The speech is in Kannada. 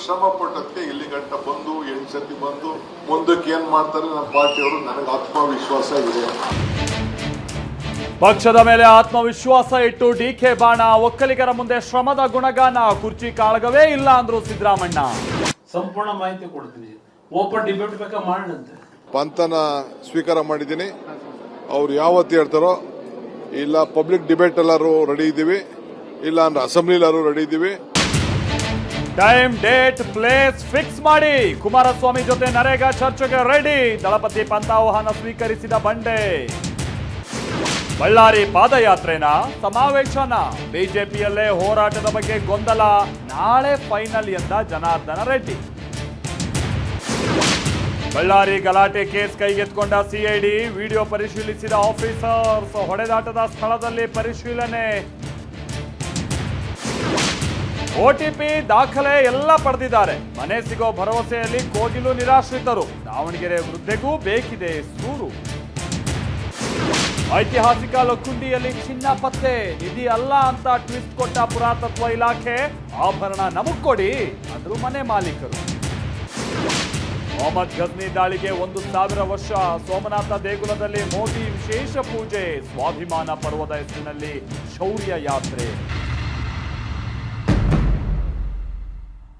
ಶ್ರಮ ಪಟ್ಟದಕ್ಕೆ ಇಲ್ಲಿ ಗಂಟ ಬಂದು 8 ಸತಿ ಬಂದು ಮುಂದಕ್ಕೆ ಏನ್ ಮಾಡ್ತಾರೆ ನಮ್ಮ ಪಾರ್ಟಿಯವರು ನನಗೆ ಆತ್ಮವಿಶ್ವಾಸ ಇದೆ. ಪಕ್ಷದ ಮೇಲೆ ಆತ್ಮವಿಶ್ವಾಸ ಇಟ್ಟು ಡಿಕೆ ಬಾಣ, ಒಕ್ಕಲಿಗರ ಮುಂದೆ ಶ್ರಮದ ಗುಣಗಾನ, ಕುರ್ಚಿ ಕಾಳಗವೇ ಇಲ್ಲ ಅಂದ್ರು ಸಿದ್ದರಾಮಣ್ಣ. ಸಂಪೂರ್ಣ ಮಾಹಿತಿ ಕೊಡ್ತೀನಿ, ಓಪನ್ ಡಿಬೇಟ್ ಬೇಕಾ ಮಾಡೋಣಂತೆ. ಪಂಥನ ಸ್ವೀಕಾರ ಮಾಡಿದ್ದೀನಿ. ಅವ್ರು ಯಾವತ್ತು ಹೇಳ್ತಾರೋ, ಇಲ್ಲ ಪಬ್ಲಿಕ್ ಡಿಬೇಟ್ ಎಲ್ಲರೂ ರೆಡಿ ಇದ್ದೀವಿ, ಇಲ್ಲ ಅಂದ್ರೆ ಅಸೆಂಬ್ಲಿಲಾರು ರೆಡಿ ಇದ್ದೀವಿ. ಟೈಮ್, ಡೇಟ್, ಪ್ಲೇಸ್ ಫಿಕ್ಸ್ ಮಾಡಿ ಕುಮಾರಸ್ವಾಮಿ ಜೊತೆ ನರೇಗಾ ಚರ್ಚೆಗೆ ರೆಡಿ. ದಳಪತಿ ಪಂಥ ಆಹ್ವಾನ ಸ್ವೀಕರಿಸಿದ ಬಂಡೆ. ಬಳ್ಳಾರಿ ಪಾದಯಾತ್ರೆನ, ಸಮಾವೇಶನ, ಬಿಜೆಪಿಯಲ್ಲೇ ಹೋರಾಟದ ಬಗ್ಗೆ ಗೊಂದಲ, ನಾಳೆ ಫೈನಲ್ ಎಂದ ಜನಾರ್ದನ ರೆಡ್ಡಿ. ಬಳ್ಳಾರಿ ಗಲಾಟೆ ಕೇಸ್ ಕೈಗೆತ್ಕೊಂಡ ಸಿಐಡಿ, ವಿಡಿಯೋ ಪರಿಶೀಲಿಸಿದ ಆಫೀಸರ್ಸ್, ಹೊಡೆದಾಟದ ಸ್ಥಳದಲ್ಲಿ ಪರಿಶೀಲನೆ. ಓಟಿಪಿ ದಾಖಲೆ ಎಲ್ಲ ಪಡೆದಿದ್ದಾರೆ. ಮನೆ ಸಿಗೋ ಭರವಸೆಯಲ್ಲಿ ಕೋಗಿಲು ನಿರಾಶ್ರಿತರು. ದಾವಣಗೆರೆ ವೃದ್ಧೆಗೂ ಬೇಕಿದೆ ಸೂರು. ಐತಿಹಾಸಿಕ ಲಕ್ಕುಂಡಿಯಲ್ಲಿ ಚಿನ್ನ ಪತ್ತೆ, ನಿಧಿ ಅಲ್ಲ ಅಂತ ಟ್ವಿಸ್ಟ್ ಕೊಟ್ಟ ಪುರಾತತ್ವ ಇಲಾಖೆ. ಆಭರಣ ನಮಗ್ ಕೊಡಿ ಅಂದ್ರು ಮನೆ ಮಾಲೀಕರು. ಮೊಹಮ್ಮದ್ ಘಜ್ನಿ ದಾಳಿಗೆ 1000 ವರ್ಷ. ಸೋಮನಾಥ ದೇಗುಲದಲ್ಲಿ ಮೋದಿ ವಿಶೇಷ ಪೂಜೆ. ಸ್ವಾಭಿಮಾನ ಪರ್ವದ ಹೆಸರಿನಲ್ಲಿ ಶೌರ್ಯ ಯಾತ್ರೆ.